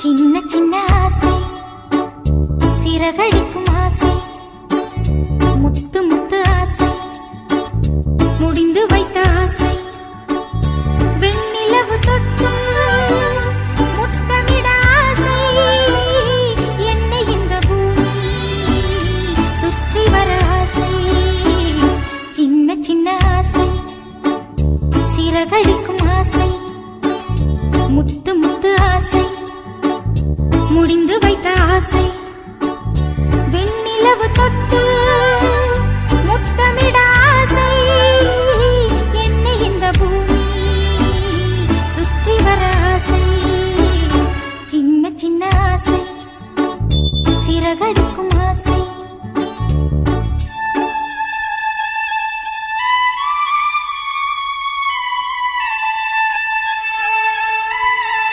சின்ன சின்ன ஆசை, சிறகடிக்கும் ஆசை, முத்து முத்து ஆசை, முடிந்து வைத்த ஆசை, வெண்ணிலவு தொட்டு முத்தமிட ஆசை, என்னை இந்த பூமி சுற்றி வர ஆசை. சின்ன சின்ன ஆசை, சிறகடிக்கும் ஆசை, முத்து முத்து ஆசை, முடிந்து வைத்த ஆசை.